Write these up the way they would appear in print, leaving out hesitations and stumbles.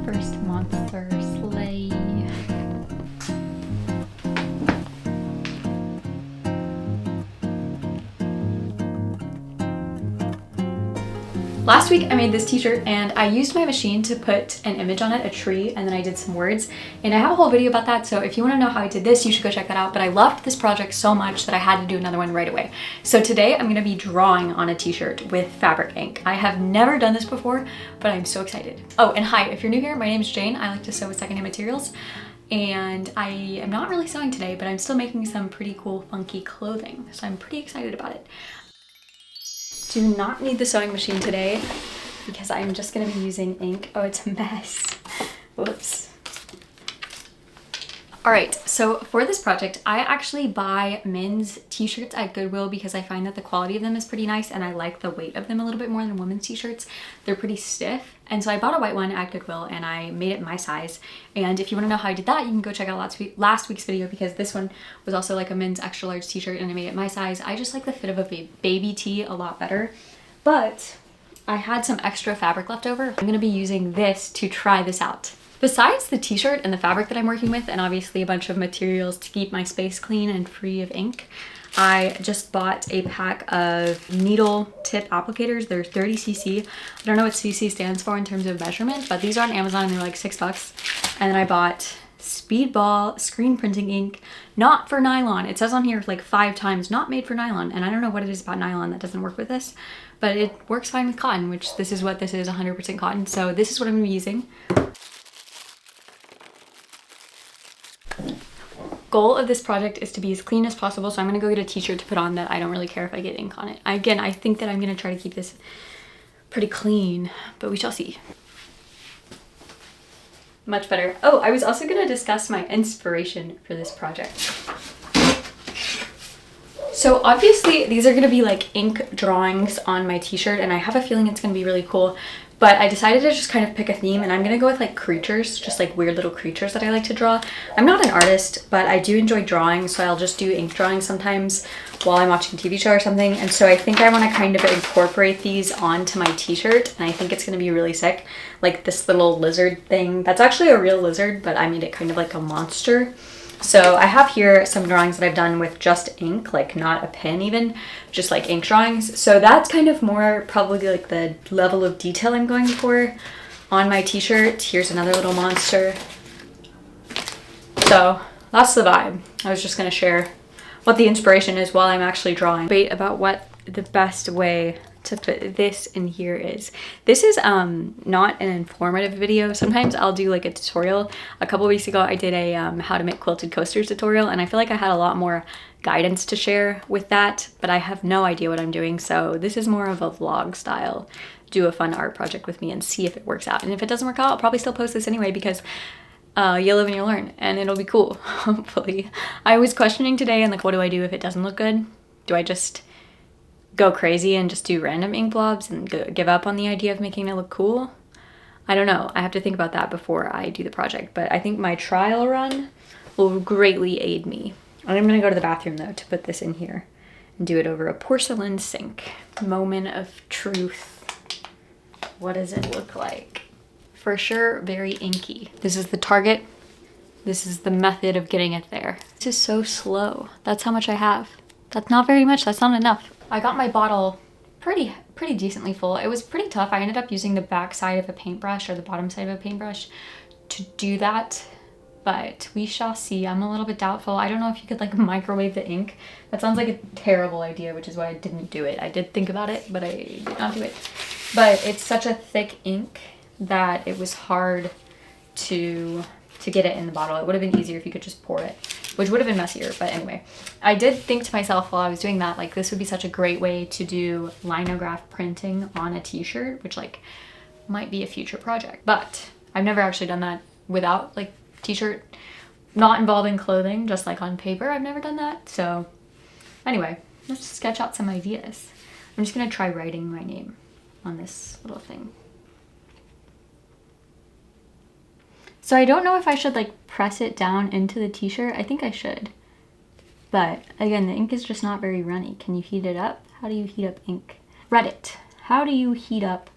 First monster sleigh. Last week I made this t-shirt and I used my machine to put an image on it, a tree, and then I did some words. And I have a whole video about that, so if you want to know how I did this, you should go check that out. But I loved this project so much that I had to do another one right away. So today I'm going to be drawing on a t-shirt with fabric ink. I have never done this before, but I'm so excited. Oh, and hi, if you're new here, my name is Jane. I like to sew with secondhand materials. And I am not really sewing today, but I'm still making some pretty cool, funky clothing. So I'm pretty excited about it. Do not need the sewing machine today because I'm just gonna be using ink. Oh, it's a mess. Whoops. All right, so for this project, I actually buy men's t-shirts at Goodwill because I find that the quality of them is pretty nice and I like the weight of them a little bit more than women's t-shirts. They're pretty stiff. And so I bought a white one at Goodwill and I made it my size. And if you wanna know how I did that, you can go check out last week's video because this one was also like a men's extra large t-shirt and I made it my size. I just like the fit of a baby tee a lot better. But I had some extra fabric left over. I'm gonna be using this to try this out. Besides the t-shirt and the fabric that I'm working with, and obviously a bunch of materials to keep my space clean and free of ink, I just bought a pack of needle tip applicators. They're 30cc. I don't know what cc stands for in terms of measurement, but these are on Amazon and they're like $6. And then I bought Speedball screen printing ink, not for nylon. It says on here like 5 times, not made for nylon. And I don't know what it is about nylon that doesn't work with this, but it works fine with cotton, which this is what this is, 100% cotton. So this is what I'm gonna be using. Goal of this project is to be as clean as possible, so I'm gonna go get a t-shirt to put on that I don't really care if I get ink on it. Again, I think that I'm gonna try to keep this pretty clean, but we shall see. Much better. Oh, I was also gonna discuss my inspiration for this project. So obviously these are gonna be like ink drawings on my t-shirt and I have a feeling it's gonna be really cool. But I decided to just kind of pick a theme and I'm gonna go with like creatures, just like weird little creatures that I like to draw. I'm not an artist, but I do enjoy drawing, so I'll just do ink drawings sometimes while I'm watching a TV show or something. And so I think I wanna kind of incorporate these onto my t-shirt and I think it's gonna be really sick. Like this little lizard thing. That's actually a real lizard, but I made it kind of like a monster. So I have here some drawings that I've done with just ink, like not a pen even, just like ink drawings. So that's kind of more probably like the level of detail I'm going for on my t-shirt. Here's another little monster. So that's the vibe. I was just gonna share what the inspiration is while I'm actually drawing. Debate about what the best way to put this in here is. This is not an informative video. Sometimes I'll do like a tutorial. A couple weeks ago I did a how to make quilted coasters tutorial and I feel like I had a lot more guidance to share with that, but I have no idea what I'm doing, so this is more of a vlog style. Do a fun art project with me and see if it works out, and if it doesn't work out I'll probably still post this anyway because you live and you learn and it'll be cool, hopefully. I was questioning today and like, what do I do if it doesn't look good? Do I just go crazy and just do random ink blobs and give up on the idea of making it look cool? I don't know. I have to think about that before I do the project, but I think my trial run will greatly aid me. I'm gonna go to the bathroom though to put this in here and do it over a porcelain sink. Moment of truth. What does it look like? For sure, very inky. This is the target. This is the method of getting it there. This is so slow. That's how much I have. That's not very much. That's not enough. I got my bottle pretty decently full. It was pretty tough. I ended up using the back side of a paintbrush or the bottom side of a paintbrush to do that, but we shall see. I'm a little bit doubtful. I don't know if you could like microwave the ink. That sounds like a terrible idea, which is why I didn't do it. I did think about it, but I did not do it. But it's such a thick ink that it was hard to get it in the bottle. It would have been easier if you could just pour it, which would have been messier, but anyway. I did think to myself while I was doing that, like this would be such a great way to do linograph printing on a t-shirt, which like might be a future project. But I've never actually done that without like t-shirt, not involving clothing, just like on paper. I've never done that. So anyway, let's sketch out some ideas. I'm just gonna try writing my name on this little thing. So I don't know if I should like press it down into the t-shirt. I think I should. But again, the ink is just not very runny. Can you heat it up? How do you heat up ink? Reddit. How do you heat up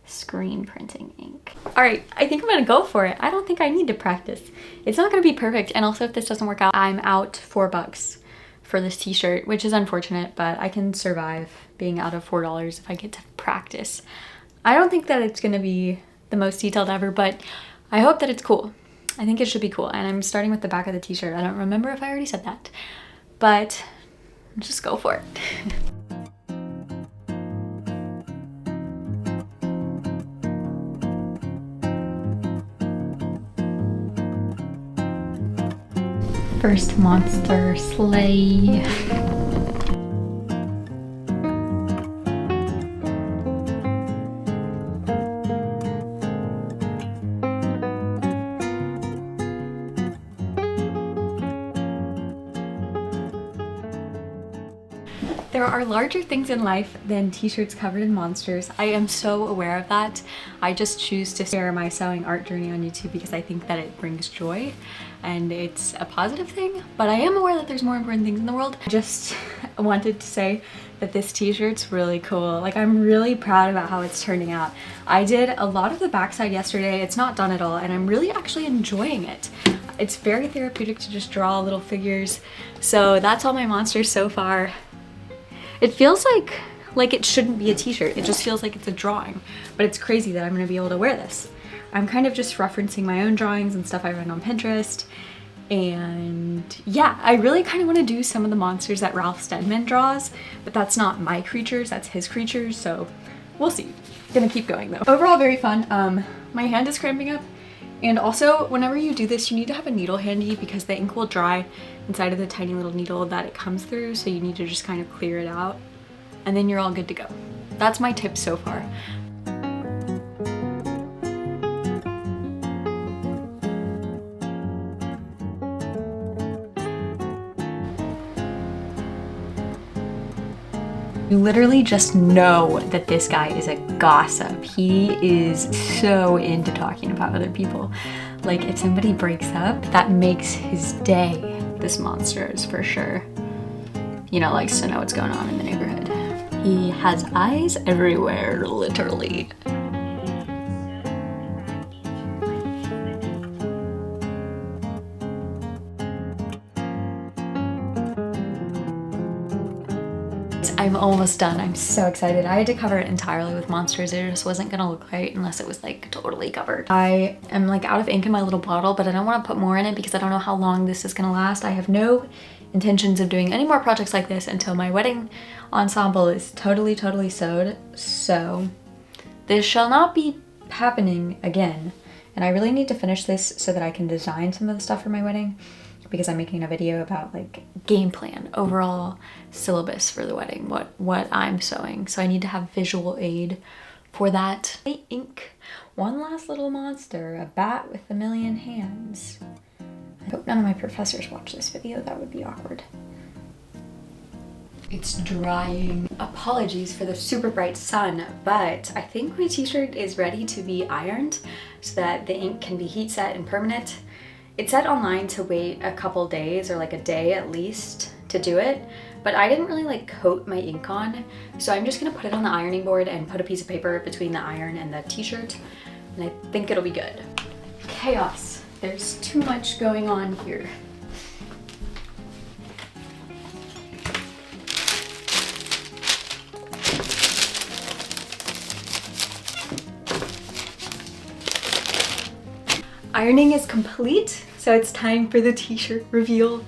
screen printing ink. All right, I think I'm gonna go for it. I don't think I need to practice. It's not gonna be perfect. And also if this doesn't work out, I'm out $4 for this t-shirt, which is unfortunate, but I can survive being out of $4 if I get to practice. I don't think that it's gonna be the most detailed ever, but I hope that it's cool. I think it should be cool. And I'm starting with the back of the t-shirt. I don't remember if I already said that, but just go for it. First monster sleigh. There are larger things in life than t-shirts covered in monsters. I am so aware of that. I just choose to share my sewing art journey on YouTube because I think that it brings joy and it's a positive thing, but I am aware that there's more important things in the world. I just wanted to say that this t-shirt's really cool. Like, I'm really proud about how it's turning out. I did a lot of the backside yesterday. It's not done at all, and I'm really actually enjoying it. It's very therapeutic to just draw little figures. So that's all my monsters so far. It feels like it shouldn't be a t-shirt. It just feels like it's a drawing, but it's crazy that I'm gonna be able to wear this. I'm kind of just referencing my own drawings and stuff I read on Pinterest. And yeah, I really kind of want to do some of the monsters that Ralph Steadman draws, but that's not my creatures, that's his creatures. So we'll see. Gonna keep going though. Overall, very fun. My hand is cramping up. And also, whenever you do this, you need to have a needle handy because the ink will dry inside of the tiny little needle that it comes through. So you need to just kind of clear it out and then you're all good to go. That's my tip so far. You literally just know that this guy is a gossip. He is so into talking about other people. Like, if somebody breaks up, that makes his day. This monster is for sure. You know, likes to know what's going on in the neighborhood. He has eyes everywhere, literally. I'm almost done. I'm so excited. I had to cover it entirely with monsters. It just wasn't gonna look right unless it was like totally covered. I am like out of ink in my little bottle, but I don't want to put more in it because I don't know how long this is gonna last. I have no intentions of doing any more projects like this until my wedding ensemble is totally sewed. So this shall not be happening again. And I really need to finish this so that I can design some of the stuff for my wedding, because I'm making a video about like game plan, overall syllabus for the wedding, what I'm sewing. So I need to have visual aid for that. Ink. One last little monster, a bat with a million hands. I hope none of my professors watch this video, that would be awkward. It's drying. Apologies for the super bright sun, but I think my t-shirt is ready to be ironed so that the ink can be heat set and permanent. It said online to wait a couple days, or like a day at least, to do it, but I didn't really like coat my ink on, so I'm just gonna put it on the ironing board and put a piece of paper between the iron and the t-shirt, and I think it'll be good. Chaos. There's too much going on here. Ironing is complete, so it's time for the t-shirt reveal.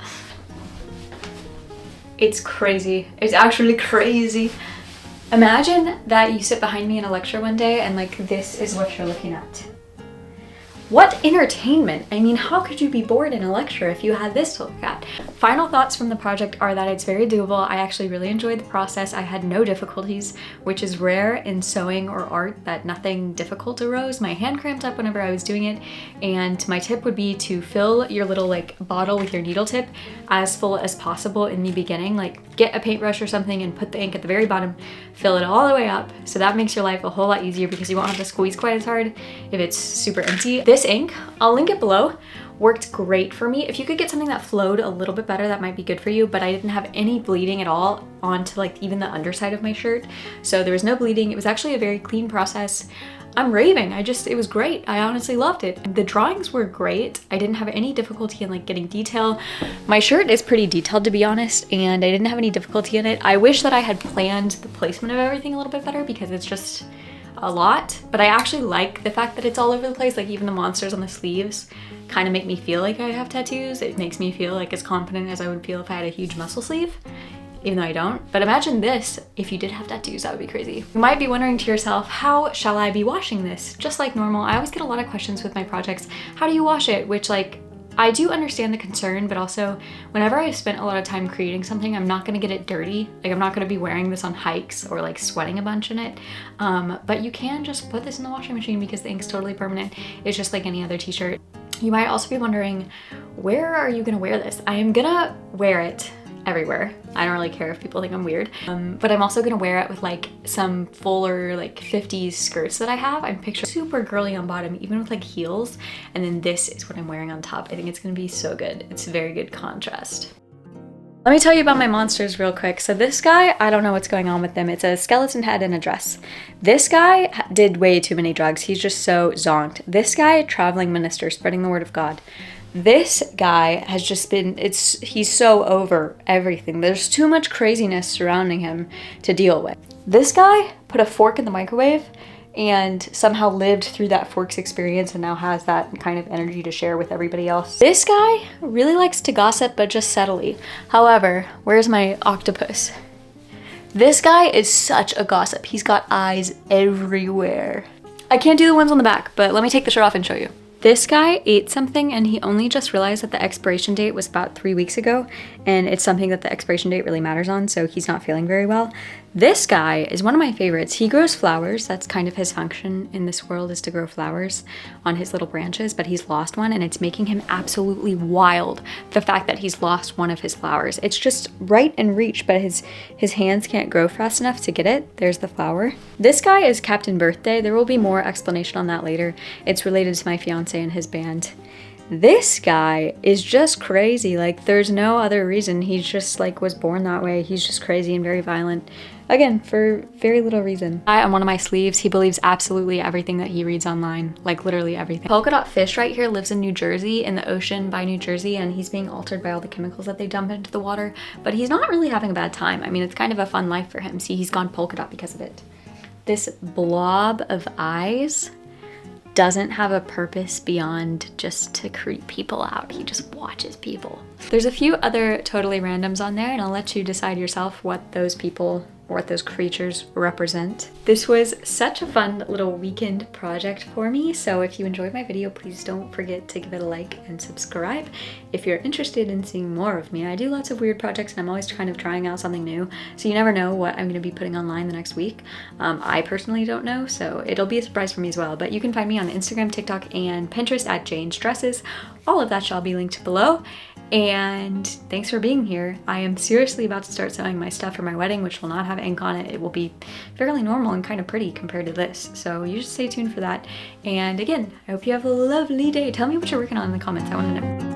It's crazy. It's actually crazy. Imagine that you sit behind me in a lecture one day and like this is what you're looking at. What entertainment! I mean, how could you be bored in a lecture if you had this to look at? Final thoughts from the project are that it's very doable. I actually really enjoyed the process. I had no difficulties, which is rare in sewing or art, that nothing difficult arose. My hand cramped up whenever I was doing it, and my tip would be to fill your little like bottle with your needle tip as full as possible in the beginning. Like, get a paintbrush or something and put the ink at the very bottom, fill it all the way up, so that makes your life a whole lot easier because you won't have to squeeze quite as hard if it's super empty. This ink, I'll link it below, worked great for me. If you could get something that flowed a little bit better, that might be good for you, but I didn't have any bleeding at all onto like even the underside of my shirt. So there was no bleeding. It was actually a very clean process. I'm raving. It was great. I honestly loved it. The drawings were great. I didn't have any difficulty in like getting detail. My shirt is pretty detailed, to be honest, and I didn't have any difficulty in it. I wish that I had planned the placement of everything a little bit better because it's just a lot, but I actually like the fact that it's all over the place. Like even the monsters on the sleeves kind of make me feel like I have tattoos. It makes me feel like as confident as I would feel if I had a huge muscle sleeve, even though I don't. But imagine this, if you did have tattoos, that would be crazy. You might be wondering to yourself, how shall I be washing this? Just like normal, I always get a lot of questions with my projects. How do you wash it? Which like, I do understand the concern, but also whenever I've spent a lot of time creating something, I'm not gonna get it dirty. Like I'm not gonna be wearing this on hikes or like sweating a bunch in it. But you can just put this in the washing machine because the ink's totally permanent. It's just like any other t-shirt. You might also be wondering, where are you gonna wear this? I am gonna wear it everywhere. I don't really care if people think I'm weird, but I'm also gonna wear it with like some fuller like 50s skirts that I have. I'm picturing super girly on bottom, even with like heels, and then this is what I'm wearing on top. I think it's gonna be so good. It's a very good contrast. Let me tell you about my monsters real quick. So this guy, I don't know what's going on with them. It's a skeleton head in a dress. This guy did way too many drugs. He's just so zonked. This guy, traveling minister, spreading the word of God. This guy has just been, he's so over everything. There's too much craziness surrounding him to deal with. This guy put a fork in the microwave and somehow lived through that fork's experience and now has that kind of energy to share with everybody else. This guy really likes to gossip, but just subtly. However, where's my octopus? This guy is such a gossip. He's got eyes everywhere. I can't do the ones on the back, but let me take the shirt off and show you. This guy ate something and he only just realized that the expiration date was about 3 weeks ago, and it's something that the expiration date really matters on, so he's not feeling very well. This guy is one of my favorites. He grows flowers. That's kind of his function in this world, is to grow flowers on his little branches, but he's lost one and it's making him absolutely wild, the fact that he's lost one of his flowers. It's just right in reach, but his hands can't grow fast enough to get it. There's the flower. This guy is Captain Birthday. There will be more explanation on that later. It's related to my fiance and his band. This guy is just crazy. Like there's no other reason. He's just like was born that way. He's just crazy and very violent. Again, for very little reason. On one of my sleeves, he believes absolutely everything that he reads online, like literally everything. Polka Dot Fish right here lives in New Jersey, in the ocean by New Jersey, and he's being altered by all the chemicals that they dump into the water, but he's not really having a bad time. I mean, it's kind of a fun life for him. See, he's gone polka dot because of it. This blob of eyes doesn't have a purpose beyond just to creep people out. He just watches people. There's a few other totally randoms on there, and I'll let you decide yourself what those people or what those creatures represent. This was such a fun little weekend project for me, so if you enjoyed my video, please don't forget to give it a like and subscribe. If you're interested in seeing more of me, I do lots of weird projects and I'm always kind of trying out something new, so you never know what I'm gonna be putting online the next week. I personally don't know, so it'll be a surprise for me as well, but you can find me on Instagram, TikTok, and Pinterest at Jane's Dresses. All of that shall be linked below. And thanks for being here. I am seriously about to start sewing my stuff for my wedding, which will not have ink on it. It will be fairly normal and kind of pretty compared to this. So you just stay tuned for that. And again, I hope you have a lovely day. Tell me what you're working on in the comments. I want to know.